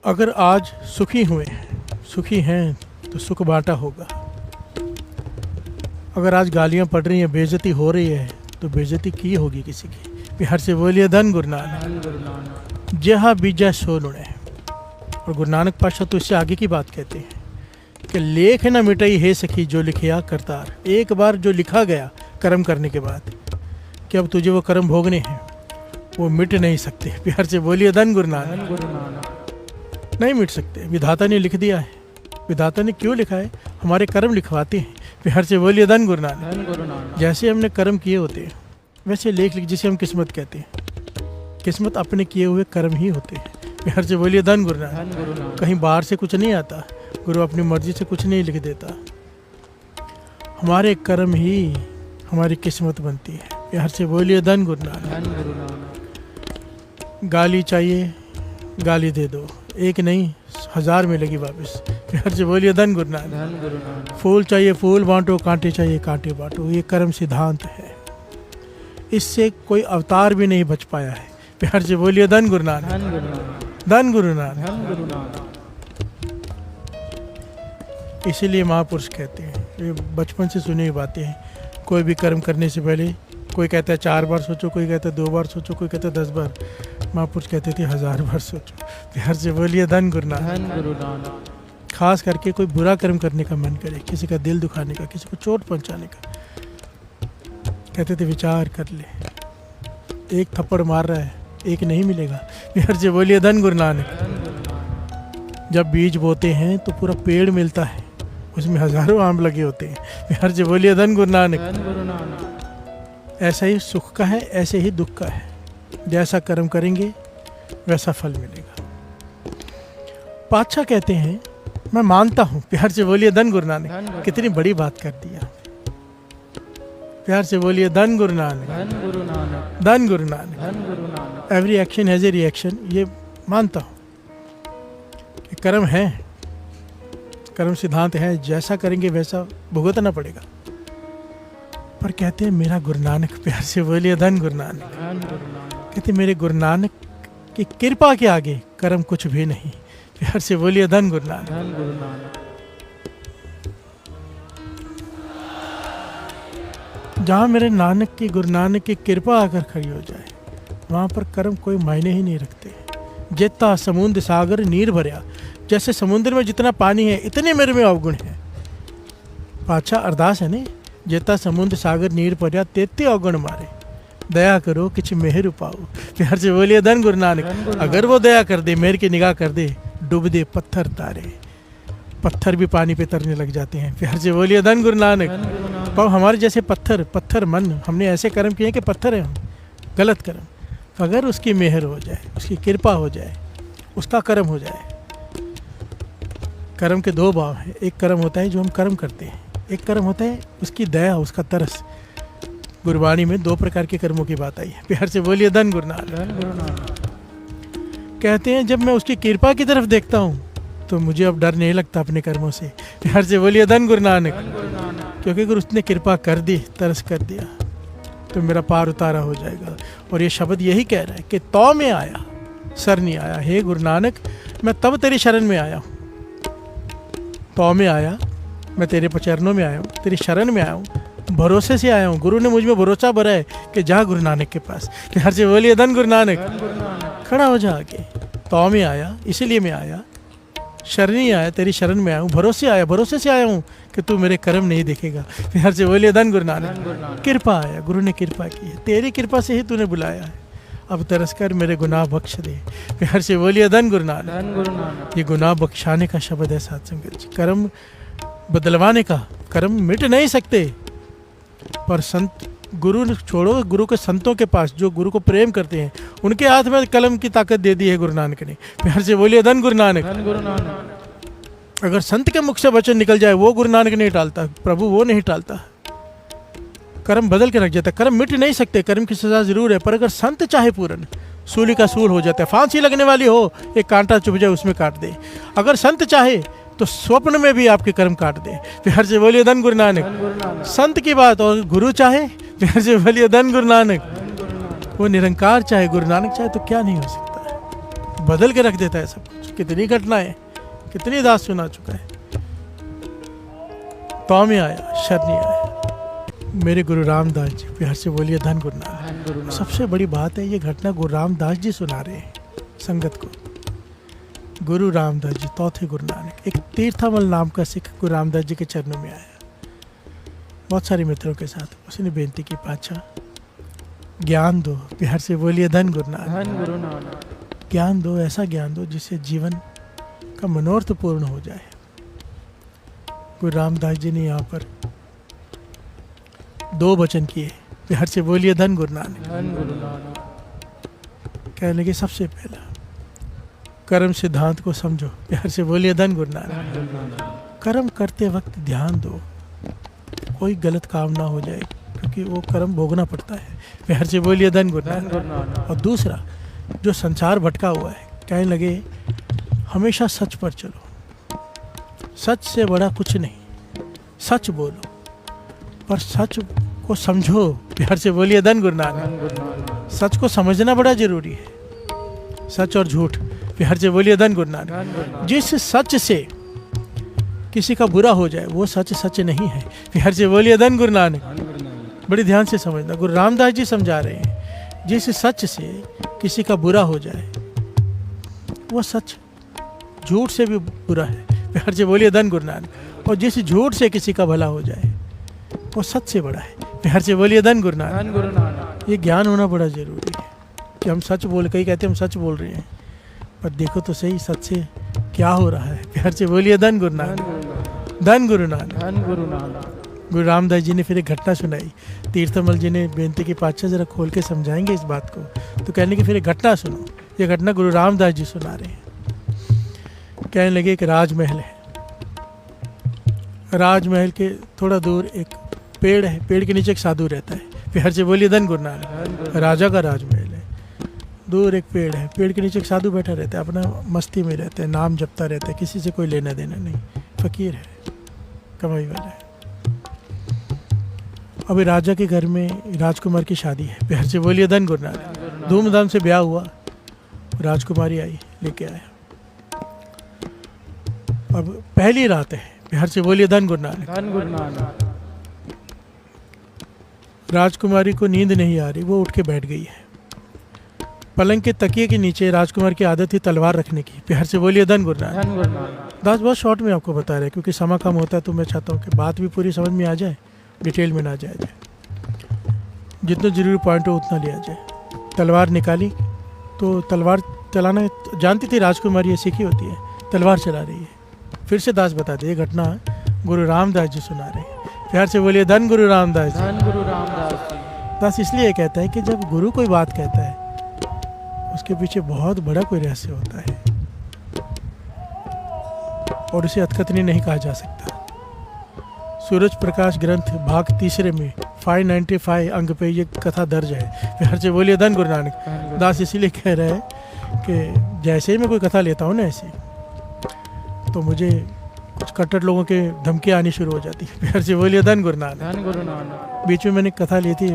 अगर आज सुखी हुए सुखी हैं तो सुख बांटा होगा। अगर आज गालियां पड़ रही हैं, बेइज्जती हो रही है, तो बेइज्जती की होगी किसी की। बिहार से बोलिए धन गुरु नानक, जहा बीजा सो लुणे। और गुरु नानक पातशाह तो इससे आगे की बात कहते हैं कि लेख न मिटाई है सखी जो लिखिया करतार। एक बार जो लिखा गया कर्म करने के बाद कि अब तुझे वो कर्म भोगने हैं, वो मिट नहीं सकते। बिहार से बोलिए धन गुरु नानक। नहीं मिट सकते, विधाता ने लिख दिया है। विधाता ने क्यों लिखा है? हमारे कर्म लिखवाते हैं। बिहार से बोलिए धन गुरु नानक। जैसे हमने कर्म किए होते हैं वैसे लेख लिख, जिसे हम किस्मत कहते हैं। किस्मत अपने किए हुए कर्म ही होते हैं। बिहार से बोलिए धन गुरु नानक। कहीं बाहर से कुछ नहीं आता, गुरु अपनी मर्जी से कुछ नहीं लिख देता। हमारे कर्म ही हमारी किस्मत बनती है। बिहार से बोलिए धन गुरु नानक। गाली चाहिए, गाली दे दो, एक नहीं 1000 मिलेगी वापस। बिहार से बोलिए धन गुरु नानक। फूल चाहिए फूल बांटो, कांटे चाहिए कांटे बांटो। ये कर्म सिद्धांत है, इससे कोई अवतार भी नहीं बच पाया है। बिहार से बोलिए धन गुरु नानक। धन गुरु नानक। इसीलिए महापुरुष कहते हैं, ये बचपन से सुनी हुई बातें हैं, कोई भी कर्म करने से पहले कोई कहता है 4 बार सोचो, कोई कहता है 2 बार सोचो, कोई कहता है 10 बार। महापुरुष कहते थे 1000 बार सोचो। बिहार से बोलिए धन गुरु नानक। खास करके कोई बुरा कर्म करने का मन करे, किसी का दिल दुखाने का, किसी को चोट पहुंचाने का, कहते थे विचार कर ले। एक थप्पड़ मार रहा है, एक नहीं मिलेगा। बिहार से बोलिए धन गुरु नानक। जब बीज बोते हैं तो पूरा पेड़ मिलता है, उसमें हजारों आम लगे होते हैं। बिहार से बोलिए धन गुरु नानक। ऐसा ही सुख का है, ऐसे ही दुख का है। जैसा कर्म करेंगे वैसा फल मिलेगा। पातशाह कहते हैं मैं मानता हूँ। बिहार से बोलिए धन गुरु नानक। कितनी बड़ी बात कर दिया। प्यार से बोलिए धन गुरु नानक। धन Guru Nanak. Every action has a reaction. ये मानता हूँ कि कर्म है, कर्म सिद्धांत है, जैसा करेंगे वैसा भुगतना पड़ेगा। पर कहते हैं मेरा गुरु नानक। प्यार से बोलिए धन गुरु नानक। कहते मेरे गुरु नानक की कृपा के आगे कर्म कुछ भी नहीं। प्यार से बोलिए धन गुरु नानक। जहाँ मेरे नानक की, गुरु नानक की कृपा आकर खड़ी हो जाए, वहाँ पर कर्म कोई मायने ही नहीं रखते। जेता समुद्र सागर नीर भरया। जैसे समुद्र में जितना पानी है इतने मेरे में अवगुण है। पाछा अरदास है ने, जेता समुद्र सागर नीर भरया तेते अवगुण मारे, दया करो किछ मेहर पाओ। प्यार से बोलिए धन गुरु नानक। अगर वो दया कर दे, मेहर की निगाह कर दे, डूब दे पत्थर तारे, पत्थर भी पानी पे तरने लग जाते हैं। प्यार से बोलिए धन गुरु नानक। पर हमारे जैसे पत्थर मन, हमने ऐसे कर्म किए कि पत्थर है हम, गलत कर्म। अगर उसकी मेहर हो जाए, उसकी कृपा हो जाए, उसका कर्म हो जाए। कर्म के 2 भाव हैं। एक कर्म होता है जो हम कर्म करते हैं, एक कर्म होता है उसकी दया, उसका तरस। गुरबाणी में 2 प्रकार के कर्मों की बात आई है। प्यार से बोलिए धन गुरु नानक। कहते हैं जब मैं उसकी कृपा की तरफ देखता हूँ तो मुझे अब डर नहीं लगता अपने कर्मों से। प्यार से बोलिए धन गुरु नानक। क्योंकि अगर उसने कृपा कर दी, तरस कर दिया, तो मेरा पार उतारा हो जाएगा। और ये शब्द यही कह रहा है कि तौ में आया, सर नहीं आया। हे गुरु नानक, मैं तब तेरी शरण में आया हूँ। तौ में आया, मैं तेरे चरणों में आया हूँ, तेरी शरण में आया हूँ, भरोसे से आया हूँ। गुरु ने मुझ में भरोसा भरा है कि जा गुरु नानक के पास। प्यार से बोलिए धन गुरु नानक। खड़ा हो जा आगे। तौ में आया, इसीलिए मैं आया। शरणी आया, तेरी शरण में आया हूँ। भरोसे आया, भरोसे से आया हूँ कि तू मेरे कर्म नहीं देखेगा। प्यार से बोलिए धन गुरु नानक। कृपा आया, गुरु ने कृपा की है, तेरी कृपा से ही तूने बुलाया है। अब तरस कर मेरे गुनाह बख्श दे। प्यार से बोलिए धन गुरु नानक। ये गुनाह बख्शाने का शब्द है साथ संगत जी। कर्म बदलवाने का, कर्म मिट नहीं सकते। पर संत, गुरु छोड़ो, गुरु के संतों के पास जो गुरु को प्रेम करते हैं, उनके हाथ में कलम की ताकत दे दी है गुरु नानक ने। प्यार से बोलिए धन गुरु नानक। अगर संत के मुख से वचन निकल जाए, वो गुरु नानक नहीं टालता, प्रभु वो नहीं टालता। कर्म बदल के रख जाता है। कर्म मिट नहीं सकते, कर्म की सजा जरूर है। पर अगर संत चाहे पूर्ण, सूली का सूल हो जाता है। फांसी लगने वाली हो, एक कांटा चुभ जाए उसमें काट दे। अगर संत चाहे तो स्वप्न में भी आपके कर्म काट दे। प्यार से बोलिए धन गुरु नानक। संत की बात। और गुरु चाहे, प्यार से बोलिए धन गुरु नानक। वो निरंकार चाहे, गुरु नानक चाहे तो क्या नहीं हो सकता है। बदल के रख देता है सब कुछ। कितनी घटनाएं, कितनी दास सुना चुका है। तो में आया, शर नहीं आया। मेरे गुरु रामदास जी, प्यार से बोलिए धन गुरु नानक। सबसे बड़ी बात है, ये घटना गुरु रामदास जी सुना रहे हैं संगत को। गुरु रामदास जी, चौथे गुरु नानक। एक तीर्थमल नाम का सिख गुरु रामदास जी के चरणों में आया, बहुत सारे मित्रों के साथ। उसने बेनती की, पातशाह ज्ञान दो, प्यार से बोलिए धन गुरु नानक। ज्ञान दो, ऐसा ज्ञान दो जिससे जीवन का मनोरथ पूर्ण हो जाए। गुरु रामदास जी ने यहाँ पर 2 वचन किए, प्यार से बोलिए धन गुरु नानक। कहने लगे, सबसे पहला कर्म सिद्धांत को समझो, प्यार से बोलिए धन गुरु नानक। कर्म करते वक्त ध्यान दो, कोई गलत काम ना हो जाए, क्योंकि वो कर्म भोगना पड़ता है। प्यार से बोलिए धन गुरु नानक। और दूसरा, जो संसार भटका हुआ है, कहने लगे हमेशा सच पर चलो, सच से बड़ा कुछ नहीं, सच बोलो पर सच को समझो। प्यार से बोलिए धन गुरु नानक। सच को समझना बड़ा जरूरी है, सच और झूठ। प्यार से बोलिए धन गुरु नानक। जिस सच से किसी का बुरा हो जाए, वो सच सच नहीं है। प्यार से बोलिए धन गुरु नानक। बड़ी ध्यान से समझना, गुरु रामदास जी समझा रहे हैं, जिस सच से किसी का बुरा हो जाए, वो सच झूठ से भी बुरा है। प्यार से बोलिए धन गुरु नानक। और जिस झूठ से किसी का भला हो जाए, वो सच से बड़ा है। प्यार से बोलिए धन गुरु नानक। ये ज्ञान होना बड़ा जरूरी है कि हम सच बोल, कई कहते हैं हम सच बोल रहे हैं, पर देखो तो सही सच से क्या हो रहा है। प्यार से बोलिए धन गुरु नानक। धन गुरु नानक। गुरु रामदास जी ने फिर एक घटना सुनाई। तीर्थमल जी ने बेनती की, पातशाह जरा खोल के समझाएंगे इस बात को। तो कहने की फिर एक घटना सुनो। ये घटना गुरु रामदास जी सुना रहे हैं। कहने लगे, एक राजमहल है, राजमहल के थोड़ा दूर एक पेड़ है, पेड़ के नीचे एक साधु रहता है। प्यार से बोलिए धन गुरु नानक। राजा का राजमहल है, दूर एक पेड़ है, पेड़ के नीचे एक साधु बैठा रहता है, अपना मस्ती में रहता है, नाम जपता रहता है, किसी से कोई लेना देना नहीं, फकीर है, कमाई वाला है। अभी राजा के घर में राजकुमार की शादी है। प्यार से बोलिए धन गुरु नानक। धूमधाम से ब्याह हुआ, राजकुमारी आई, लेके आया। अब पहली रात है। प्यार से बोलिए धन गुरु नानक। राजकुमारी को नींद नहीं आ रही, वो उठ के बैठ गई है। पलंग के तकिए के नीचे राजकुमार की आदत थी तलवार रखने की। प्यार से बोलिए धन गुरु नानक। दास बहुत शॉर्ट में आपको बता रहे हैं, क्योंकि समय कम होता है, तो मैं चाहता हूँ कि बात भी पूरी समझ में आ जाए, डिटेल में ना जाए। जितना जरूरी पॉइंट हो उतना लिया जाए। तलवार निकाली तो तलवार चलाना जानती थी राजकुमारी, ये सीखी होती है, तलवार चला रही है। फिर से दास बता दे, ये घटना गुरु रामदास जी सुना रहे हैं। प्यार से बोलिए धन गुरु रामदास जी। धन गुरु रामदास जी। दास इसलिए कहता है कि जब गुरु कोई बात कहता है, उसके पीछे बहुत बड़ा कोई रहस्य होता है, और उसे अतकथनी नहीं कहा जा सकता। सूरज प्रकाश ग्रंथ भाग 3 में 595 अंक पे ये कथा दर्ज है। प्यार से बोलिए धन गुरु नानक। दास इसीलिए कह रहे हैं कि जैसे ही मैं कोई कथा लेता हूँ ना ऐसी, तो मुझे कुछ कट्टर लोगों के धमकियाँ आनी शुरू हो जाती है। प्यार से बोलिए धन गुरु नानक। बीच में मैंने कथा ली थी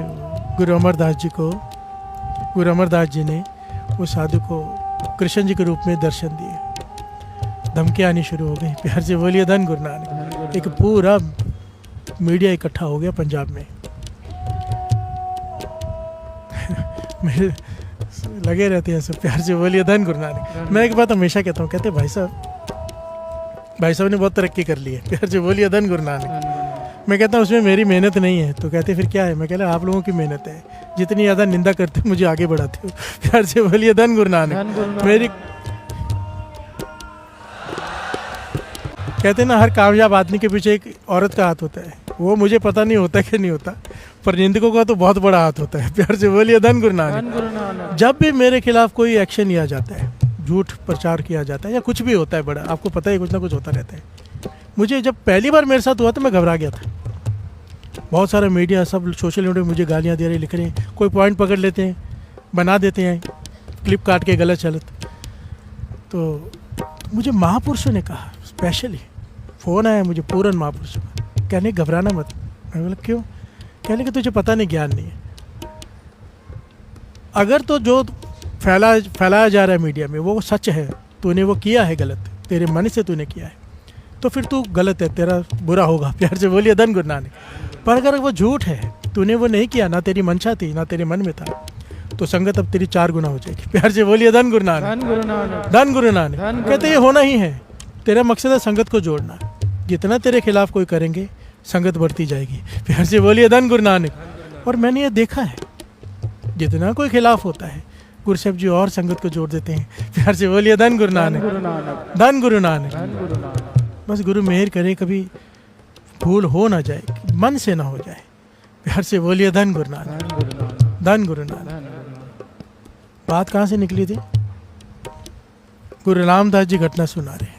गुरु अमरदास जी को। गुरु अमरदास जी ने उस साधु को कृष्ण जी के रूप में दर्शन दिए, धमकियाँ आनी शुरू हो गई। प्यार से बोलिए धन गुरु नानक। एक पूरा मीडिया इकट्ठा हो गया पंजाब में। मेरे लगे रहते हैं सब। प्यार से बोलिए धन गुरु नानक। मैं एक बात हमेशा कहता हूँ, कहते भाई साहब ने बहुत तरक्की कर ली है। प्यार से बोलिए धन गुरु नानक। मैं कहता हूँ उसमें मेरी मेहनत नहीं है, तो कहते फिर क्या है? मैं कहता आप लोगों की मेहनत है, जितनी ज़्यादा निंदा करते हो मुझे आगे बढ़ाते हो। प्यार से बोलिए धन गुरु नानक। मेरी कहते ना, हर कामयाब आदमी के पीछे एक औरत का हाथ होता है। वो मुझे पता नहीं होता कि नहीं होता, पर निंदकों का तो बहुत बड़ा हाथ होता है। प्यार से बोलिए धन गुरु नानक। जब भी मेरे खिलाफ कोई एक्शन लिया जाता है, झूठ प्रचार किया जाता है, या कुछ भी होता है बड़ा, आपको पता है कुछ ना कुछ होता रहता है। मुझे जब पहली बार मेरे साथ हुआ तो मैं घबरा गया था। बहुत सारा मीडिया, सब सोशल मीडिया मुझे गालियाँ दे रहे, लिख रहे हैं, कोई पॉइंट पकड़ लेते हैं, बना देते हैं क्लिप काट के गलत चलत। तो मुझे महापुरुषों ने कहा, स्पेशली फ़ोन आया मुझे पूरन महापुरुषों का, कहने घबराना मत। मैं बोला क्यों? कहने कि तुझे पता नहीं, ज्ञान नहीं है। अगर तो जो फैलाया जा रहा है मीडिया में, वो सच है, तूने वो किया है गलत, तेरे मन से तूने किया है, तो फिर तू गलत है, तेरा बुरा होगा। प्यार से बोलिए धन गुरु नानक। पर अगर वो झूठ है, तूने वो नहीं किया, ना तेरी मंशा थी, ना तेरे मन में था, तो संगत अब तेरी 4 गुना हो जाएगी। प्यार से बोलिए धन गुरु नानक। धन गुरु नानक। कहते ये होना ही है, तेरा मकसद है संगत को जोड़ना। जितना तेरे खिलाफ कोई करेंगे, संगत बढ़ती जाएगी। प्यार से बोलिए धन गुरु नानक। और मैंने ये देखा है, जितना कोई खिलाफ होता है, गुरु साहब जी और संगत को जोड़ देते हैं। प्यार से बोलिए धन गुरु नानक। धन गुरु नानक। बस गुरु मेहर करे, कभी भूल हो ना जाए, मन से ना हो जाए। प्यार से बोलिए धन गुरु नानक। धन गुरु नानक। बात कहाँ से निकली थी? गुरु रामदास जी घटना सुना रहे हैं।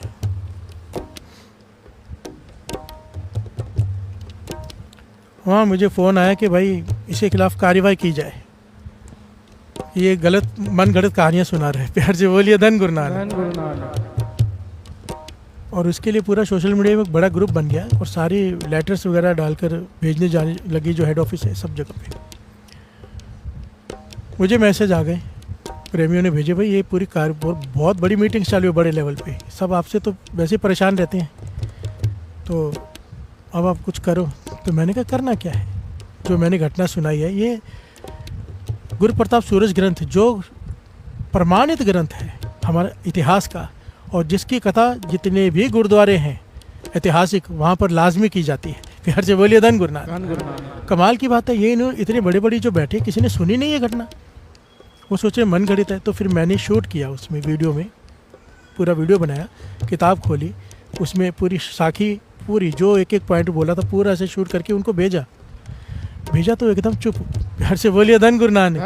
वहाँ मुझे फ़ोन आया कि भाई इसके खिलाफ कार्रवाई की जाए, ये गलत मन गलत कहानियाँ सुना रहे हैं। प्यार से बोलिए धन गुरु नानक। और उसके लिए पूरा सोशल मीडिया में एक बड़ा ग्रुप बन गया और सारी लेटर्स वगैरह डालकर भेजने जाने लगी, जो हेड ऑफिस है सब जगह पे। मुझे मैसेज आ गए, प्रेमियों ने भेजे, भाई ये पूरी बहुत बड़ी मीटिंग चालू है बड़े लेवल पे, सब आपसे तो वैसे ही परेशान रहते हैं, तो अब आप कुछ करो। तो मैंने कहा करना क्या है? जो मैंने घटना सुनाई है, ये गुरु प्रताप सूरज ग्रंथ, जो प्रमाणित ग्रंथ है हमारे इतिहास का, और जिसकी कथा जितने भी गुरुद्वारे हैं ऐतिहासिक, वहाँ पर लाजमी की जाती है। प्यार से बोलिए धन गुरु नानक। कमाल की बात है, ये इतने बड़े बड़ी जो बैठे, किसी ने सुनी नहीं है घटना। वो सोचे मन गढ़ित है, तो फिर मैंने शूट किया उसमें, वीडियो में पूरा वीडियो बनाया, किताब खोली, उसमें पूरी साखी, पूरी जो एक एक पॉइंट बोला था पूरा ऐसे शूट करके उनको भेजा तो एकदम चुप। प्यार से बोलिए धन गुरु नानक।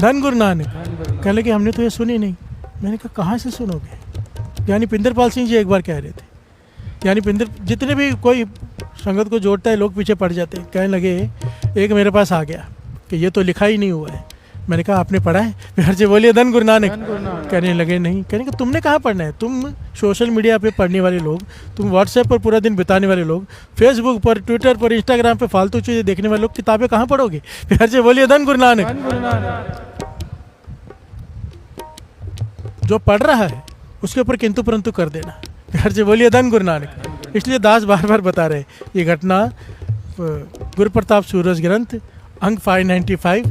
धन गुरु नानक। कहने लगे हमने तो ये सुनी नहीं। मैंने कहा कहाँ से सुनोगे? यानी पिंदरपाल सिंह जी एक बार कह रहे थे, यानी जितने भी कोई संगत को जोड़ता है लोग पीछे पड़ जाते हैं। कहने लगे, एक मेरे पास आ गया कि ये तो लिखा ही नहीं हुआ है। मैंने कहा आपने पढ़ा है? प्यार से बोलिए धन गुरु नानक। कहने लगे नहीं। कहने कि तुमने कहाँ पढ़ना है? तुम सोशल मीडिया पे पढ़ने वाले लोग, तुम व्हाट्सएप पर पूरा दिन बिताने वाले लोग, फेसबुक पर, ट्विटर पर, इंस्टाग्राम पे फालतू चीज़ें देखने वाले लोग, किताबें कहाँ पढ़ोगे? प्यार से बोलिए धन गुरु नानक। जो पढ़ रहा है उसके ऊपर किंतु परंतु कर देना। प्यार से बोलिए धन गुरु नानक। इसलिए दास बार बार बता रहे, ये घटना गुरु प्रताप सूरज ग्रंथ अंक 595,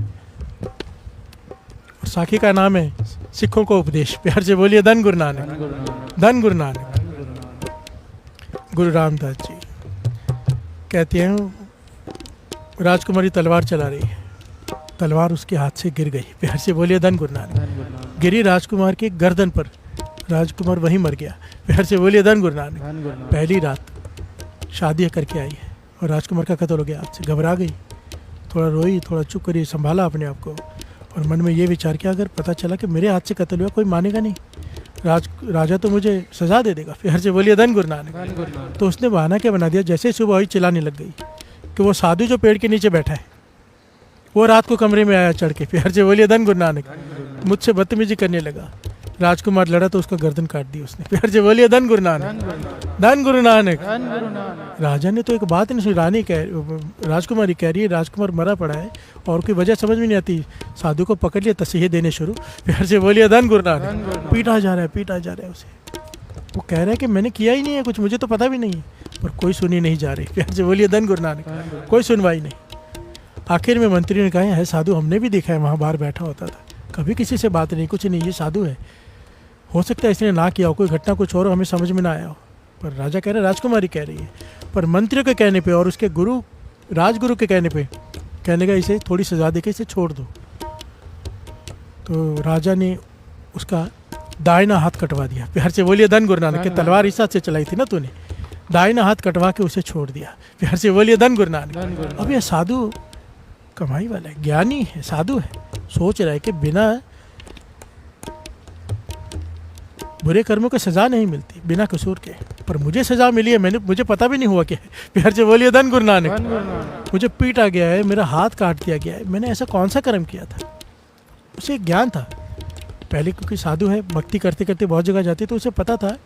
और साखी का नाम है सिखों को उपदेश। प्यार से बोलिए धन गुरु नानक। धन गुरु नानक। गुरु रामदास जी कहते हैं, राजकुमारी तलवार चला रही है, तलवार उसके हाथ से गिर गई। प्यार से बोलिए धन गुरु नानक। गिरी राजकुमार के गर्दन पर, राजकुमार वहीं मर गया। प्यार से बोलिए धन गुरु नानक। पहली रात शादी करके आई है और राजकुमार का कत्ल हो गया। हाथ से घबरा गई, थोड़ा रोई, थोड़ा चुप करी, संभाला अपने आप को, और मन में ये विचार किया, अगर पता चला कि मेरे हाथ से कत्ल हुआ, कोई मानेगा नहीं, राजा तो मुझे सजा दे देगा। प्यार से बोलिए धन गुरु नानक। तो उसने बहाना क्या बना दिया, जैसे ही सुबह हुई चिल्लाने लग गई कि वो साधु जो पेड़ के नीचे बैठा है वो रात को कमरे में आया चढ़ के। प्यार से बोलिए धन गुरु नानक। मुझसे बदतमीजी करने लगा, राजकुमार लड़ा तो उसका गर्दन काट दी उसने। प्यार से बोलिए धन गुरु नानक। धन गुरु नानक। राजा ने तो एक बात नहीं सुनी, रानी राजकुमारी कह रही है राजकुमार मरा पड़ा है और कोई वजह समझ में नहीं आती, साधु को पकड़ लिया, तसीहे देने शुरू। प्यार से बोलिए धन गुरु नानक। पीटा जा रहा है उसे। वो कह रहा है कि मैंने किया ही नहीं है कुछ, मुझे तो पता भी नहीं है, पर कोई सुनी नहीं जा रही। प्यार से बोलिए धन गुरु नानक। कोई सुनवाई नहीं। आखिर में मंत्री ने कहा है साधु, हमने भी देखा है, वहाँ बाहर बैठा होता था, कभी किसी से बात नहीं, कुछ नहीं, ये साधु है, हो सकता है इसने ना किया हो, कोई घटना कुछ और हमें समझ में ना आया हो। पर राजा कह रहा है, राजकुमारी कह रही है। पर मंत्री के कहने पे और उसके गुरु, राजगुरु के कहने पे, कहने का इसे थोड़ी सजा देके इसे छोड़ दो। तो राजा ने उसका दाहिना हाथ कटवा दिया। प्यार से बोलिए धन गुरु नानक। तलवार इस हाथ से चलाई थी ना तूने, दाहिना हाथ कटवा के उसे छोड़ दिया। प्यार से बोलिए धन गुरु नानक। अब ये साधु कमाई वाला है, ज्ञानी है, साधु है, सोच रहा है कि बिना बुरे कर्मों को सजा नहीं मिलती बिना कसूर के, पर मुझे सजा मिली है, मुझे पता भी नहीं हुआ क्या है। प्यार से बोलिए धन गुरु नानक। मुझे पीटा गया है, मेरा हाथ काट दिया गया है, मैंने ऐसा कौन सा कर्म किया था? उसे एक ज्ञान था पहले, क्योंकि साधु है, भक्ति करते करते बहुत जगह जाते, तो उसे पता था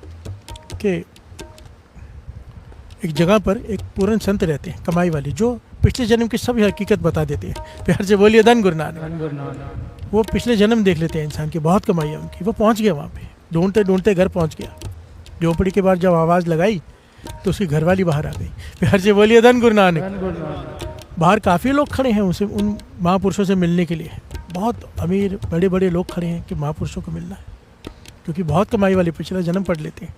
कि एक जगह पर एक पूर्ण संत रहते हैं कमाई वाले, जो पिछले जन्म की सभी हकीकत बता देते हैं। प्यार से बोलिए धन गुरु नानक। वो पिछले जन्म देख लेते हैं इंसान की, बहुत कमाई है उनकी। वो पहुंच गया वहाँ पे, ढूंढते ढूंढते घर पहुंच गया। झोपड़ी के बाद जब आवाज़ लगाई तो उसकी घरवाली बाहर आ गई। प्यार से बोलिए धन गुरु नानक। बाहर काफ़ी लोग खड़े हैं उनसे, उन महापुरुषों से मिलने के लिए। बहुत अमीर बड़े बड़े लोग खड़े हैं कि महापुरुषों को मिलना है, क्योंकि बहुत कमाई वाले पिछला जन्म पढ़ लेते हैं।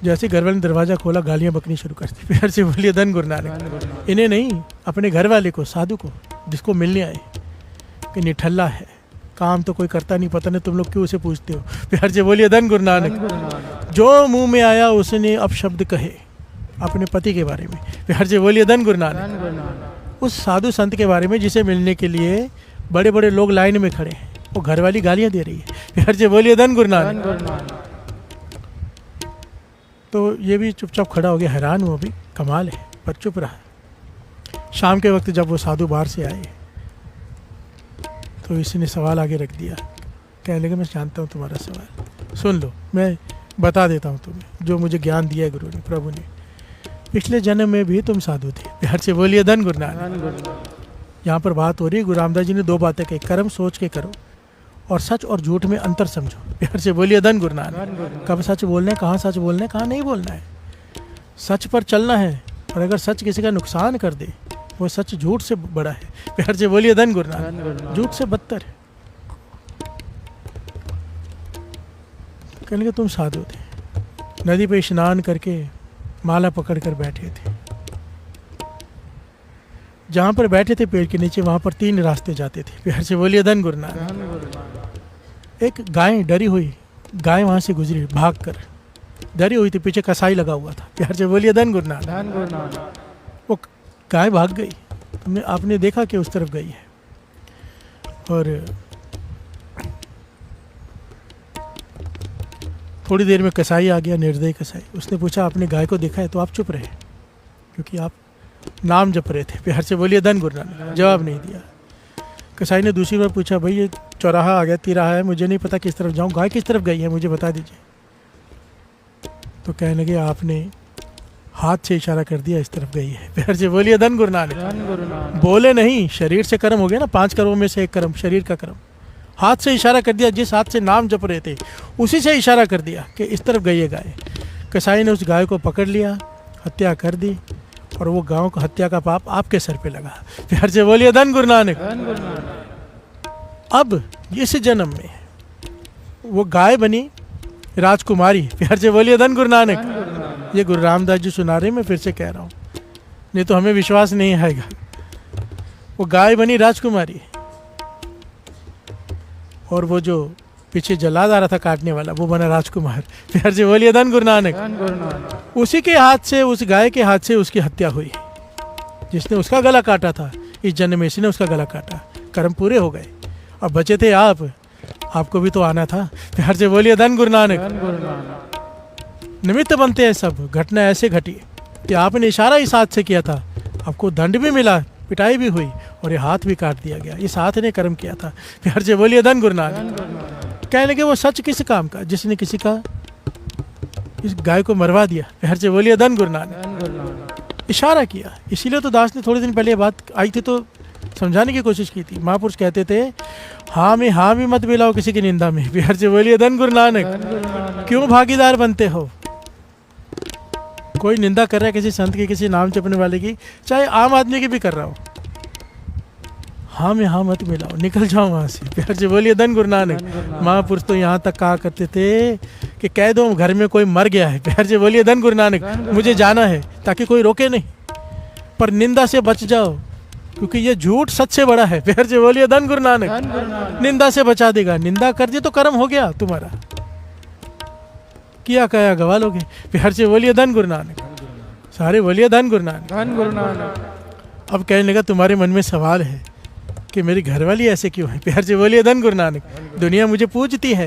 जैसे घर वाले ने दरवाज़ा खोला, गालियाँ बकनी शुरू कर दी। प्यार से बोलिए धन गुरु नानक। इन्हें नहीं, अपने घर वाले को, साधु को, जिसको मिलने आए, कि निठल्ला है, काम तो कोई करता नहीं, पता नहीं तुम लोग क्यों उसे पूछते हो। प्यार से बोलिए धन गुरु नानक। जो मुंह में आया उसने अपशब्द कहे अपने पति के बारे में। प्यार से बोलिए धन गुरु नानक। उस साधु संत के बारे में जिसे मिलने के लिए बड़े बड़े लोग लाइन में खड़े हैं, वो घर वाली गालियाँ दे रही है। प्यार से बोलिए धन गुरु नानक। तो ये भी चुपचाप खड़ा हो गया, हैरान हुआ, भी कमाल है, पर चुप रहा। शाम के वक्त जब वो साधु बाहर से आए तो इसने सवाल आगे रख दिया। कहने लगे, मैं जानता हूँ तुम्हारा सवाल, सुन लो, मैं बता देता हूँ तुम्हें जो मुझे ज्ञान दिया है गुरु ने, प्रभु ने। पिछले जन्म में भी तुम साधु थे। प्यार से बोलिए धन गुरु नानक। यहाँ पर बात हो रही है, गुरु रामदास जी ने दो बातें कही, कर्म सोच के करो और सच और झूठ में अंतर समझो। प्यार से बोलिए धन गुरु नानक। कब सच बोलना है, कहाँ सच बोलना है, कहाँ नहीं बोलना है। सच पर चलना है, और अगर सच किसी का नुकसान कर दे, वो सच झूठ से बड़ा है। प्यार से बोलिए धन गुरु नानक। झूठ से बदतर है। कहने के तुम साधु थे, नदी पे स्नान करके माला पकड़ कर बैठे थे। जहाँ पर बैठे थे पेड़ के नीचे, वहाँ पर 3 रास्ते जाते थे। प्यार से बोलिए धन गुरु नानक। एक गाय, डरी हुई गाय वहाँ से गुजरी भाग कर, डरी हुई थी, पीछे कसाई लगा हुआ था। प्यार से बोलिए धन गुरु नानक। वो गाय भाग गई, तुमने आपने देखा कि उस तरफ गई है, और थोड़ी देर में कसाई आ गया, निर्दयी कसाई। उसने पूछा, आपने गाय को देखा है? तो आप चुप रहे, क्योंकि आप नाम जप रहे थे। प्यार से बोलिए धन गुरु नानक। जवाब नहीं दिया। कसाई ने दूसरी बार पूछा, भाई ये चौराहा आ गया, तिराहा है, मुझे नहीं पता किस तरफ जाऊँ, गाय किस तरफ गई है, मुझे बता दीजिए। तो कहने लगे, आपने हाथ से इशारा कर दिया, इस तरफ गई है। प्यार से बोलिए धन गुरु नानक। बोले नहीं, शरीर से कर्म हो गया ना, 5 कर्मों में से एक कर्म शरीर का कर्म। हाथ से इशारा कर दिया, जिस हाथ से नाम जप रहे थे उसी से इशारा कर दिया कि इस तरफ गई है गाय। कसाई ने उस गाय को पकड़ लिया, हत्या कर दी, और वो गांव को हत्या का पाप आपके सर पे लगा। प्यार से बोलिए धन गुरु नानक। अब इस जन्म में वो गाय बनी राजकुमारी। प्यार से बोलिए धन गुरु नानक। ये गुरु रामदास जी सुना रहे, मैं फिर से कह रहा हूँ, नहीं तो हमें विश्वास नहीं आएगा। वो गाय बनी राजकुमारी, और वो जो पीछे जल्लाद आ रहा था काटने वाला, वो बना राजकुमार। प्यार से बोलिए धन गुरु नानक। उसी के हाथ से, उस गाय के हाथ से उसकी हत्या हुई। जिसने उसका गला काटा था, इस जन्म में इसने उसका गला काटा, कर्म पूरे हो गए। अब बचे थे आप, आपको भी तो आना था। प्यार से बोलिए धन गुरु नानक। निमित्त बनते हैं सब, घटना ऐसे घटी कि आपने इशारा इस हाथ से किया था, आपको दंड भी मिला, पिटाई भी हुई, और ये हाथ भी काट दिया गया। इस हाथ ने कर्म किया था। प्यार से बोलिए धन गुरु नानक। कहने लगे, वो सच किस काम का, जिसने किसी का इस गाय को मरवा दिया। प्यार से बोलिए धन गुरु नानक। इशारा किया। इसीलिए तो दास ने थोड़े दिन पहले बात आई थी तो समझाने की कोशिश की थी। महापुरुष कहते थे, हाँ में मत मिलाओ किसी की निंदा में। प्यार से बोलिए धन गुरु नानक। क्यों भागीदार बनते हो? कोई निंदा कर रहा है किसी संत की, किसी नाम जपने वाले की, चाहे आम आदमी की भी कर रहा हो, हाँ में हाँ मत मिलाओ, निकल जाओ वहाँ से। प्यार से बोलिए धन गुरु नानक। महापुरुष तो यहाँ तक कहा करते थे कि कह दो घर में कोई मर गया है, प्यार से बोलिए धन गुरु नानक, मुझे जाना है, ताकि कोई रोके नहीं, पर निंदा से बच जाओ, क्योंकि ये झूठ सच से बड़ा है। प्यार से बोलिए धन गुरु नानक। निंदा से बचा देगा, निंदा कर दिए तो कर्म हो गया तुम्हारा, किया कया गवा लोगे। प्यार से बोलिए धन गुरु नानक। सारे बोलिए धन गुरु नानक। धन गुरु नानक। अब कहने लगा, तुम्हारे मन में सवाल है कि मेरी घरवाली ऐसे क्यों है। प्यार से बोलिए धन गुरु नानक। दुनिया मुझे पूजती है,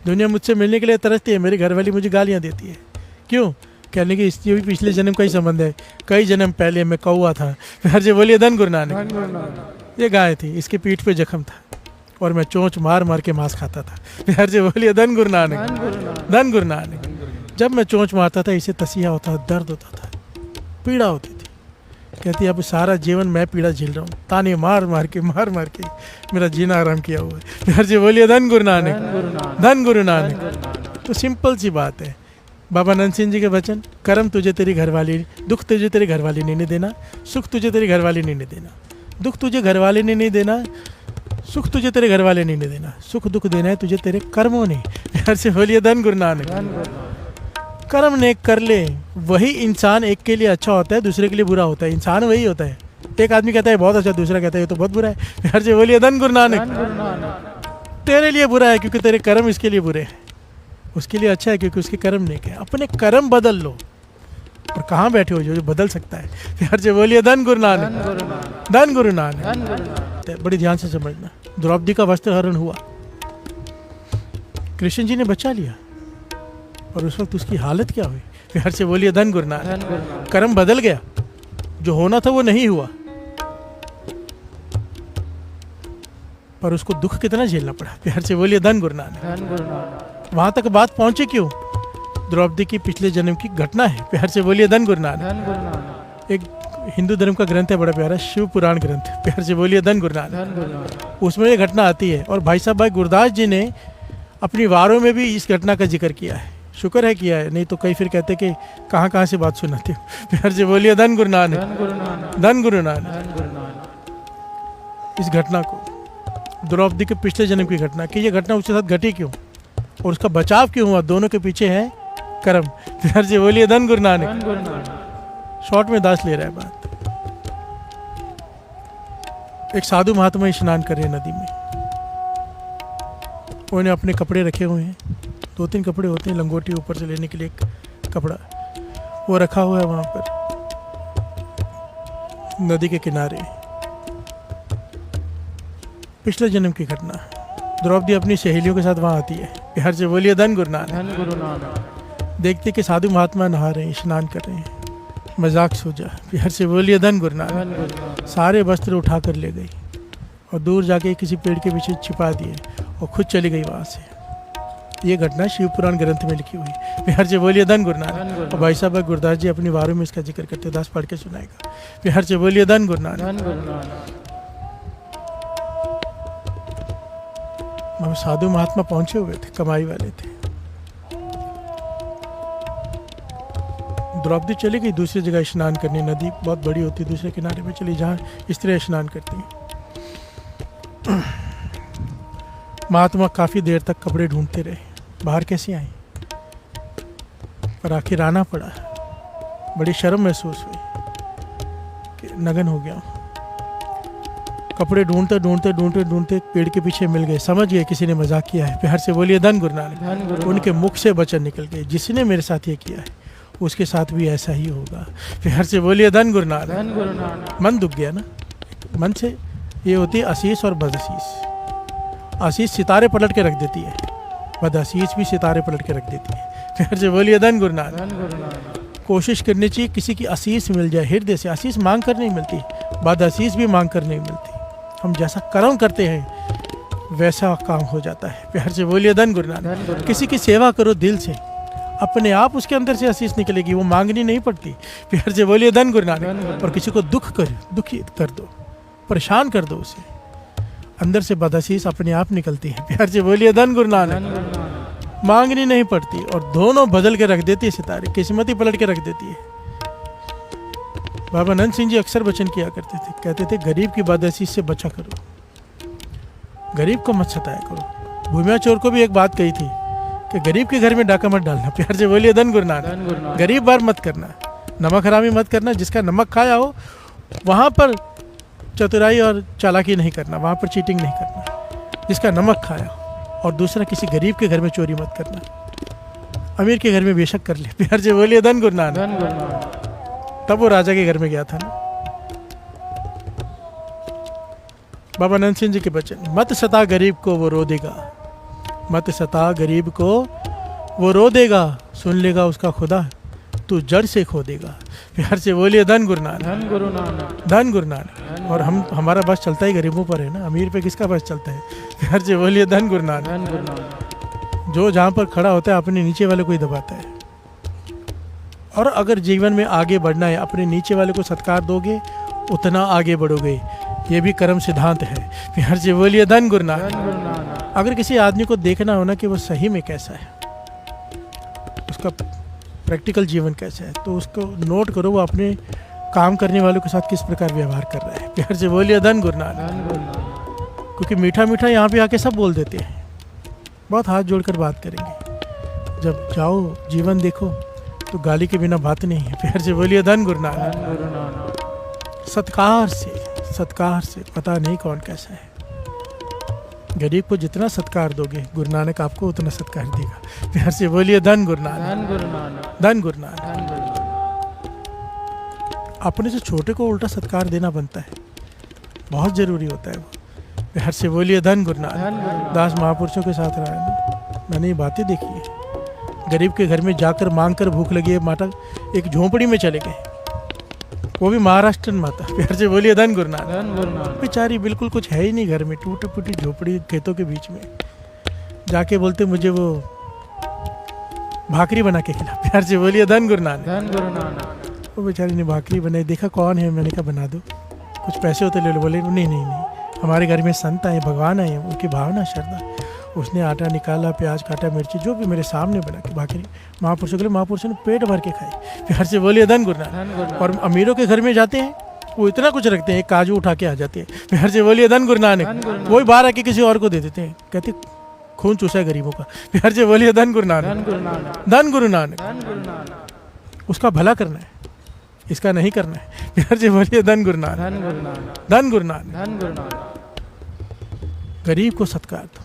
दुनिया मुझसे मिलने के लिए तरसती है, मेरी घरवाली मुझे गालियाँ देती है, क्यों? कहने की इससे भी पिछले जन्म का ही संबंध है, कई जन्म पहले मैं कौआ था। प्यार से बोलिए धन गुरु नानक। ये गाय थी, इसके पीठ पे जख्म था, और मैं चोंच मार मार के मांस खाता था। प्यार से बोलिए धन गुरु नानक। धन गुरु नानक। जब मैं चोंच मारता था, इसे तसिया होता, दर्द होता था, पीड़ा होती थी, कहती है अब सारा जीवन मैं पीड़ा झेल रहा हूँ, ताने मार मार के मेरा जीना आराम किया हुआ है। प्यार से बोलिए धन गुरु नानक, धन गुरु नानक। तो सिंपल सी बात है। बाबा नंद सिंह जी के वचन, कर्म तुझे तेरी घरवाली, दुख तुझे तेरी घरवाली ने नहीं देना, सुख तुझे तेरी घरवाली ने नहीं देना। दुख तुझे घरवाले ने नहीं देना, सुख तुझे तेरे घरवाले ने नहीं देना, सुख दुख देना है तुझे तेरे कर्मों ने। प्यार से बोलिए धन गुरु नानक। कर्म ने कर ले, वही इंसान एक के लिए अच्छा होता है, दूसरे के लिए बुरा होता है। इंसान वही होता है। एक आदमी कहता है बहुत अच्छा, दूसरा कहता है ये तो बहुत बुरा है। प्यार से बोलिए धन गुरु नानक। तेरे लिए बुरा है क्योंकि तेरे कर्म इसके लिए बुरे हैं, उसके लिए अच्छा है क्योंकि उसके कर्म नेक है। अपने कर्म बदल लो। और कहाँ बैठे हो जो बदल सकता है। प्यार से बोलिए धन गुरु नानक, धन गुरु नानक। बड़ी ध्यान से समझना, द्रौपदी का वस्त्र हरण हुआ, कृष्ण जी ने बचा लिया, और उस वक्त उसकी हालत क्या हुई। प्यार से बोलिए धन गुरु नानक। कर्म बदल गया, जो होना था वो नहीं हुआ, पर उसको दुख कितना झेलना पड़ा। प्यार से बोलिए धन गुरु नानक। वहां तक बात पहुंचे क्यों? द्रौपदी की पिछले जन्म की घटना है। प्यार से बोलिए धन गुरु नानक। एक हिंदू धर्म का ग्रंथ है बड़ा प्यारा, शिव पुराण ग्रंथ। प्यार से बोलिए धन गुरु नानक। उसमें ये घटना आती है, और भाई साहब भाई गुरदास जी ने अपनी वारों में भी इस घटना का जिक्र किया है। शुक्र है किया है, नहीं तो कई फिर कहते कि कहाँ से बात सुनाते हो। प्यार से बोलिए धन गुरु नानक, धन गुरु नानक। इस घटना को, द्रौपदी के पिछले जन्म की घटना, कि ये घटना उसके साथ घटी क्यों और उसका बचाव क्यों हुआ, दोनों के पीछे है कर्म। प्यार से बोलिए धन गुरु नानक। शॉर्ट में दास ले रहा है बात। एक साधु महात्मा स्नान कर रहे हैं नदी में, उन्होंने अपने कपड़े रखे हुए हैं, 2-3 कपड़े होते हैं, लंगोटी ऊपर से लेने के लिए एक कपड़ा, वो रखा हुआ है वहाँ पर नदी के किनारे। पिछले जन्म की घटना। द्रौपदी अपनी सहेलियों के साथ वहाँ आती है। प्यार से बोलिए धन गुरु नानक। देखते कि साधु महात्मा नहा रहे हैं, स्नान कर रहे हैं, मजाक सूझा। प्यार से बोलिए धन गुरु नानक। सारे वस्त्र उठा कर ले गई और दूर जाके किसी पेड़ के पीछे छिपा दिए और खुद चली गई वहाँ से। ये घटना शिव पुराण ग्रंथ में लिखी हुई। प्यार से बोलिए धन गुरु नानक। और भाई साहब गुरदास जी अपनी वारों में इसका जिक्र करते, दास पढ़ के सुनाएगा। प्यार से बोलिए धन गुरु नानक। साधु महात्मा पहुंचे हुए थे, कमाई वाले थे। द्रौपदी चली गई दूसरी जगह स्नान करने, नदी बहुत बड़ी होती है, दूसरे किनारे पे चली जहाँ स्त्रियाँ स्नान करती हैं। महात्मा काफ़ी देर तक कपड़े ढूंढते रहे, बाहर कैसे आए, पर आखिर आना पड़ा। बड़ी शर्म महसूस हुई कि नगन हो गया। कपड़े ढूंढते ढूंढते ढूंढते ढूंढते पेड़ के पीछे मिल गए, समझ गए किसी ने मजाक किया है। प्यार से बोलिए धन गुरु नानक। उनके मुख से वचन निकल गए, जिसने मेरे साथ ये किया है उसके साथ भी ऐसा ही होगा। प्यार से बोलिए धन गुरु नानक। मन दुख गया ना। मन से ये होती है आशीष और बदआशीष। आशीष सितारे पलट के रख देती है, बदआशीष भी सितारे पलट के रख देती है। प्यार से बोलिए धन गुरु नानक। कोशिश करनी चाहिए किसी की आशीष मिल जाए हृदय से। आशीष मांग कर नहीं मिलती, बदआशीष भी मांग कर नहीं मिलती। हम जैसा कर्म करते हैं वैसा काम हो जाता है। प्यार से बोलिए धन गुरु नानक। किसी की सेवा करो दिल से, अपने आप उसके अंदर से आशीष निकलेगी, वो मांगनी नहीं पड़ती। प्यार से बोलिए धन गुरु नानक। और किसी को दुखी कर दो, परेशान कर दो उसे, अंदर से बदआशीष अपने आप निकलती है। प्यार से बोलिए धन गुरु नानक। मांगनी नहीं पड़ती, और दोनों बदल के रख देती है सितारे, किस्मत ही पलट के रख देती है। बाबा नंद सिंह जी अक्सर वचन किया करते थे, कहते थे गरीब की बदआशीष से बचा करो, गरीब को मत सताया करो। भूमिया चोर को भी एक बात कही थी कि गरीब के घर में डाका मत डालना। प्यार से बोलिए धन गुरु नानक। गरीब बार मत करना, नमक हरामी मत करना। जिसका नमक खाया हो वहाँ पर चतुराई और चालाकी नहीं करना, वहाँ पर चीटिंग नहीं करना। जिसका नमक खाया हो, और दूसरा किसी गरीब के घर में चोरी मत करना। अमीर के घर में बेशक कर ले। प्यार से बोलिए धन गुरु नानक। तब वो राजा के घर में गया था ना। बाबा नंद सिंह जी के बचन, मत सता गरीब को वो रो देगा, मत सता गरीब को वो रो देगा, सुन लेगा उसका खुदा, तू जड़ से खो देगा। प्यार से बोलिए धन गुरु नानक। धन गुरु नानक। और हमारा बस चलता ही गरीबों पर है ना, अमीर पे किसका बस चलता है। प्यार से बोलिए धन गुरु नानक। जो जहाँ पर खड़ा होता है अपने नीचे वाले को ही दबाता है। और अगर जीवन में आगे बढ़ना है, अपने नीचे वाले को सत्कार दोगे उतना आगे बढ़ोगे। ये भी कर्म सिद्धांत है। प्यार से बोलिए धन गुरु नानक। अगर किसी आदमी को देखना हो ना कि वो सही में कैसा है, उसका प्रैक्टिकल जीवन कैसा है, तो उसको नोट करो वो अपने काम करने वालों के साथ किस प्रकार व्यवहार कर रहा है। प्यार से बोलिए धन गुरु नानक। क्योंकि मीठा मीठा यहाँ पे आके सब बोल देते हैं, बहुत हाथ जोड़कर बात करेंगे। जब जाओ जीवन देखो तो गाली के बिना बात नहीं है। प्यार से बोलिए धन गुरु नानक। सत्कार से पता नहीं कौन कैसा है। गरीब को जितना सत्कार दोगे गुरु नानक आपको उतना सत्कार देगा। प्यार से बोलिए धन गुरु नानक। धन गुरु नानक। अपने से छोटे को उल्टा सत्कार देना बनता है, बहुत जरूरी होता है वो। प्यार से बोलिए धन गुरु नानक। दास महापुरुषों के साथ रहा है, मैंने ये बातें देखी है। गरीब के घर में जाकर मांग कर भूख लगी है, माता एक झोंपड़ी में चले गए, वो भी महाराष्ट्र माता। प्यार से बोलिए धन गुरु नानक। बेचारी बिल्कुल कुछ है ही नहीं घर में, टूटी फूटी झोपड़ी खेतों के बीच में। जाके बोलते मुझे वो भाकरी बना के खिला। प्यार से बोलिए धन गुरु नानक। वो बेचारी ने भाकरी बनाई, देखा कौन है, मैंने कहा बना दो, कुछ पैसे होते ले लो। बोले नहीं, हमारे घर में संत आए, भगवान आए, उनकी भावना श्रद्धा। उसने आटा निकाला, प्याज काटा, मिर्ची, जो भी मेरे सामने बना के भाकरी महापुरुषों के लिए, महापुरुषों ने पेट भर के खाई। प्यार से बोलिए धन गुरु नानक। और अमीरों के घर में जाते हैं वो इतना कुछ रखते हैं, एक काजू उठा के आ जाते हैं। प्यार से बोलिए धन गुरु नानक। वही बाहर आके किसी और को दे देते हैं, कहते खून चूसा है गरीबों का। प्यार से बोलिए धन गुरु नानक। धन गुरु नानक। उसका भला करना है, इसका नहीं करना है। प्यार से बोलिए धन गुरु नानक। धन गुरु नानक। गरीब को सत्कार दो,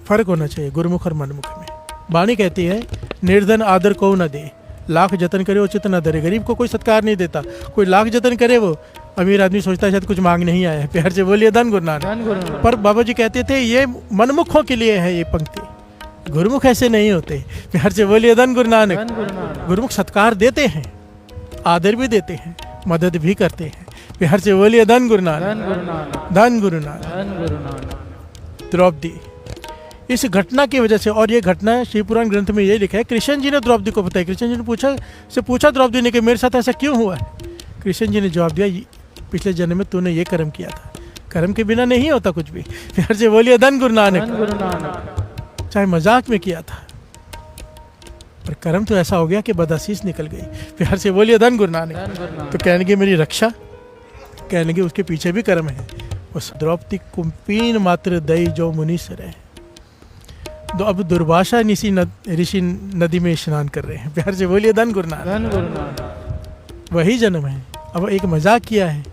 फर्क होना चाहिए गुरुमुख और मनमुख में। वाणी कहती है निर्धन आदर को न दे, लाख जतन करे उचित न धरे। गरीब को कोई सत्कार नहीं देता, कोई लाख जतन करे वो अमीर आदमी सोचता है शायद कुछ मांग नहीं आया है। प्यार से बोलिए धन गुरु नानक। पर बाबा जी कहते थे ये मनमुखों के लिए है ये पंक्ति, गुरुमुख ऐसे नहीं होते। प्यार से बोलिए धन गुरु नानक। गुरुमुख सत्कार देते हैं, आदर भी देते हैं, मदद भी करते हैं। प्यार से बोलिए धन गुरु नानक। धन गुरु नानक। द्रौपदी इस घटना की वजह से, और ये घटना शिव पुराण ग्रंथ में ये लिखा है, कृष्ण जी ने द्रौपदी को बताया। कृष्ण जी ने पूछा द्रौपदी ने कि मेरे साथ ऐसा क्यों हुआ है। कृष्ण जी ने जवाब दिया पिछले जन्म में तूने ये कर्म किया था, कर्म के बिना नहीं होता कुछ भी। प्यार से बोलिए धन गुरु नानक। चाहे मजाक में किया था पर कर्म तो ऐसा हो गया कि बदआशीष निकल गई। प्यार से बोलिए धन गुरु नानक। तो कहने की मेरी रक्षा, कहने की उसके पीछे भी कर्म है। उस द्रौपदी कुंपीन मात्र दई जो मुनीसर है। तो अब दुर्वासा ऋषि नदी में स्नान कर रहे हैं। प्यार से बोलिए धन गुरु नानक। वही जन्म है, अब एक मजाक किया है,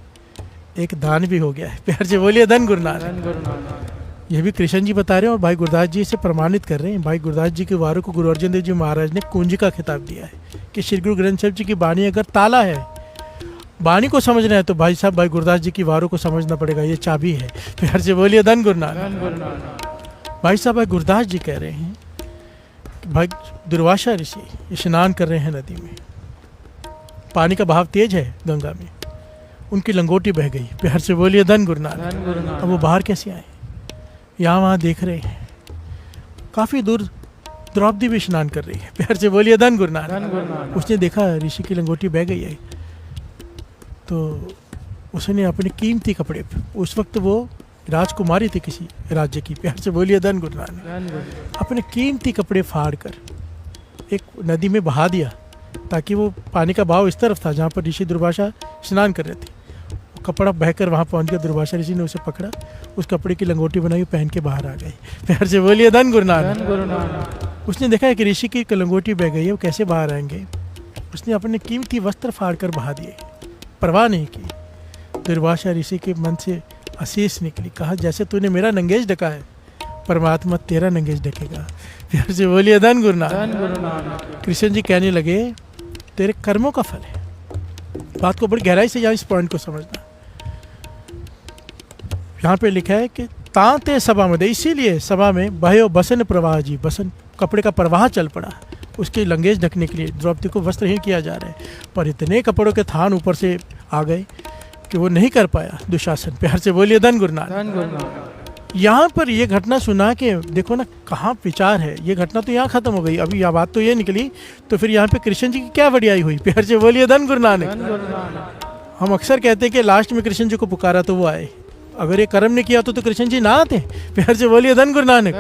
एक दान भी हो गया है। प्यार से बोलिए धन गुरु नानक। ये भी कृष्ण जी बता रहे हैं और भाई गुरदास जी से प्रमाणित कर रहे हैं। भाई गुरदास जी के वारों को गुरु अर्जन देव जी महाराज ने कुंज का खिताब दिया है कि श्री गुरु ग्रंथ साहिब जी की वाणी अगर ताला है, वाणी को समझना है तो भाई साहब भाई गुरदास जी की वारों को समझना पड़ेगा, ये चाबी है। प्यार से बोलिए धन गुरु नानक। भाई साहब भाई गुरदास जी कह रहे हैं कि भाई दुर्वासा ऋषि स्नान कर रहे हैं नदी में, पानी का बहाव तेज है गंगा में, उनकी लंगोटी बह गई। प्यार से बोलिए धन गुरु नानक। अब वो बाहर कैसे आए, यहाँ वहाँ देख रहे हैं, काफ़ी दूर द्रौपदी भी स्नान कर रही है। प्यार से बोलिए धन गुरु नानक। उसने देखा ऋषि की लंगोटी बह गई है तो उसने अपने कीमती कपड़े, उस वक्त वो राजकुमारी थी किसी राज्य की, प्यार से बोलिए धन गुरु नानक, अपने कीमती कपड़े फाड़ कर एक नदी में बहा दिया ताकि वो पानी का बहाव इस तरफ था जहाँ पर ऋषि दुर्वासा स्नान कर रहे थे। वो कपड़ा बहकर वहाँ पहुँच गया, दुर्वासा ऋषि ने उसे पकड़ा, उस कपड़े की लंगोटी बनाई, पहन के बाहर आ गई। प्यार से बोलिए धन गुरु नानक। उसने देखा कि ऋषि की लंगोटी बह गई है, वो कैसे बाहर आएंगे। उसने अपने कीमती वस्त्र फाड़ कर बहा दिए, परवाह नहीं की। दुर्वासा ऋषि के मन से आशीष निकली, कहा जैसे तूने मेरा नंगेज ढका है परमात्मा तेरा नंगेज ढकेगा। प्यार से बोलिए धन गुरु नानक। कृष्ण जी कहने लगे तेरे कर्मों का फल है। बात को बड़ी गहराई से यहाँ इस पॉइंट को समझना। यहाँ पे लिखा है कि तांते सभा में, इसीलिए सभा में भयो बसन प्रवाह जी, बसन कपड़े का प्रवाह चल पड़ा, उसके लंगेज ढकने के लिए द्रौपदी को वस्त्रहीन किया जा रहा है। पर इतने कपड़ों के थान ऊपर से आ गए कि वो नहीं कर पाया दुशासन। प्यार से बोलिए धन गुरु नानक। यहाँ पर ये घटना सुना के देखो ना कहाँ विचार है। ये घटना तो यहाँ खत्म हो गई, अभी यह बात तो ये निकली, तो फिर यहाँ पे कृष्ण जी की क्या वडियाई हुई। प्यार से बोलिए धन गुरु नानक। हम अक्सर कहते हैं कि लास्ट में कृष्ण जी को पुकारा तो वो आए, अगर ये कर्म नहीं किया तो कृष्ण जी ना आते। प्यार से बोलिए धन गुरु नानक।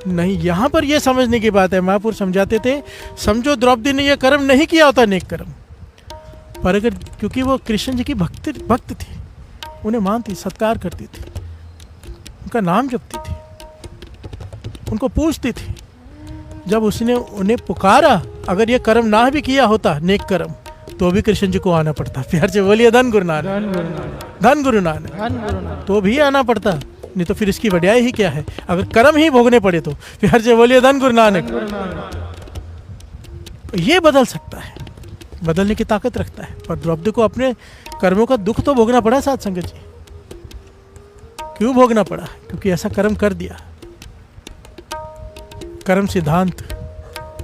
नहीं, यहाँ पर ये समझने की बात है, महापुर समझाते थे, समझो द्रौपदी ने ये कर्म नहीं किया होता नेक कर्म, पर अगर क्योंकि वो कृष्ण जी की भक्त थी, उन्हें मानती, सत्कार करती थी, उनका नाम जपती थी, उनको पूछती थी, जब उसने उन्हें पुकारा, अगर ये कर्म ना भी किया होता नेक कर्म, तो भी कृष्ण जी को आना पड़ता। प्यार से बोलिए धन गुरु नानक। धन गुरु नानक। तो भी आना पड़ता, नहीं तो फिर इसकी वड्याई ही क्या है, अगर कर्म ही भोगने पड़े तो। प्यार से बोलिए धन गुरु नानक। ये बदल सकता है, बदलने की ताकत रखता है, पर द्रौपदी को अपने कर्मों का दुख तो भोगना पड़ा साथ संगत जी। क्यों भोगना पड़ा? क्योंकि ऐसा कर्म कर दिया। कर्म सिद्धांत,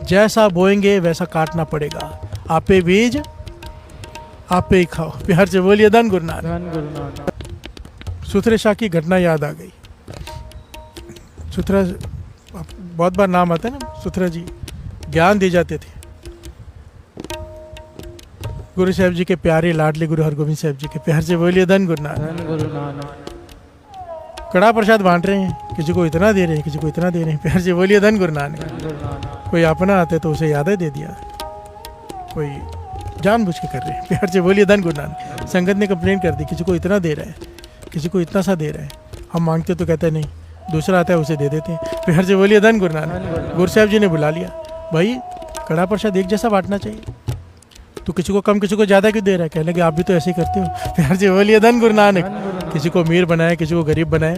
जैसा बोएंगे वैसा काटना पड़ेगा। आपे बीज आपे ही खाओ। प्यार से बोलिए धन गुरु नानक। सुथरे शाह की घटना याद आ गई। सुथरा बहुत बार नाम आता है ना, सुथरा जी ज्ञान दे जाते थे। गुरु साहब जी के प्यारे लाडले गुरु हरगोविंद साहब जी के। प्यार से बोलिए धन गुरु नानक। कड़ा प्रसाद बांट रहे हैं, किसी को इतना दे रहे हैं, किसी को इतना दे रहे हैं। प्यार से बोलिए धन गुरु नानक। कोई अपना आते तो उसे याद दे दिया, कोई जानबूझ के कर रहे हैं। प्यार से बोलिए धन गुरु नानक। संगत ने कंप्लेन कर दी, किसी को इतना दे रहा है, किसी को इतना सा दे रहा है। हम मांगते तो कहते नहीं, दूसरा आता है उसे दे देते हैं। प्यार से बोलिए धन गुरु नानक। गुरु साहब जी ने बुला लिया, भाई कड़ा प्रसाद एक जैसा बांटना चाहिए, तो किसी को कम किसी को ज़्यादा क्यों दे रहा है? कहने लगे आप भी तो ऐसे ही करते हो। प्यार से बोलिए धन गुरु नानक। किसी को अमीर बनाया, किसी को गरीब बनाया,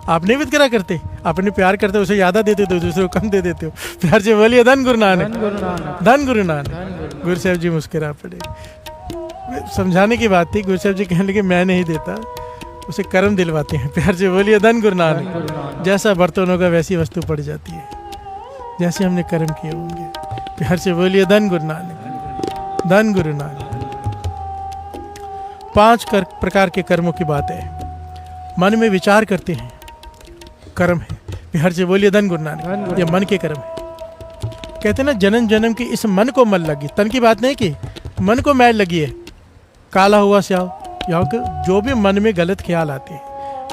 आप नहीं वितकरा करते, अपने प्यार करते उसे ज़्यादा देते हो, दूसरे को कम दे देते हो। प्यार से बोलिए धन गुरु नानक। धन गुरु नानक। गुरु साहब जी मुस्कुरा पड़े। समझाने की बात थी, गुरु साहब जी कहने लगे मैं नहीं देता, उसे कर्म दिलवाते हैं। प्यार से बोलिए धन गुरु नानक। जैसा बर्तन होगा वैसी वस्तु पड़ जाती है, जैसे हमने कर्म किए होंगे। प्यार से बोलिए धन गुरु नानक। धन गुरु नानक। 5 प्रकार के कर्मों की बात है। मन में विचार करते हैं, कर्म है। प्यार से बोलिए धन गुरु नानक। ये मन के कर्म है। कहते हैं ना, जन्म जन्म की इस मन को मल लगी। तन की बात नहीं की, मन को मैल लगी है। काला हुआ स्याह, यहाँ के जो भी मन में गलत ख्याल आते हैं,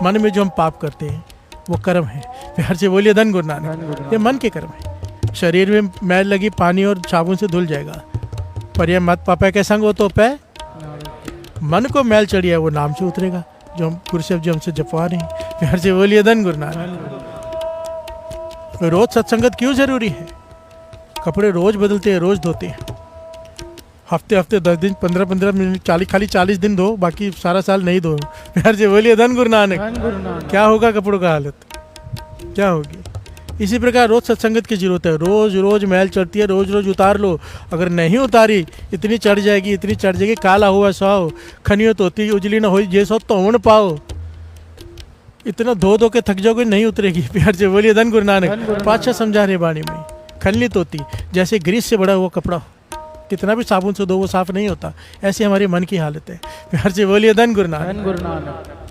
मन में जो हम पाप करते हैं, वो कर्म है। प्यार से बोलिए धन गुरु नानक। ये मन के कर्म है। शरीर में मैल लगी, पानी और साबुन से धुल जाएगा, पर यह मत पापा के संग हो तो पै। मन को मैल चढ़ी है, वो नाम से उतरेगा, जो हम गुरु साहब जी हमसे जपवा रहे हैं। प्यार से बोलिए धन गुरु नानक। रोज सत्संगत क्यों जरूरी है? कपड़े रोज बदलते हैं, रोज धोते हैं, हफ्ते हफ्ते 10 दिन 15-15 मिनट 40 दिन धो, बाकी सारा साल नहीं धो। प्यार से बोलिए धन गुरु नानक। क्या होगा कपड़ों का हालत, क्या होगी? इसी प्रकार रोज सत्संगत की जरूरत है। रोज रोज मैल चढ़ती है, रोज रोज उतार लो। अगर नहीं उतारी, इतनी चढ़ जाएगी, इतनी चढ़ जाएगी। काला हुआ सो खनियो तोती उजली ना हो, जे सो तो पाओ। इतना धो धो के थक जाओगे, नहीं उतरेगी। प्यार से बोलिए धन गुरु नानक। पातशाह समझा रहे वाणी में, खनली तोती जैसे ग्रीस से बड़ा हुआ कपड़ा, कितना भी साबुन से धो वो साफ नहीं होता। ऐसे हमारे मन की हालत है। प्यार से बोलिए धन गुरु नानक।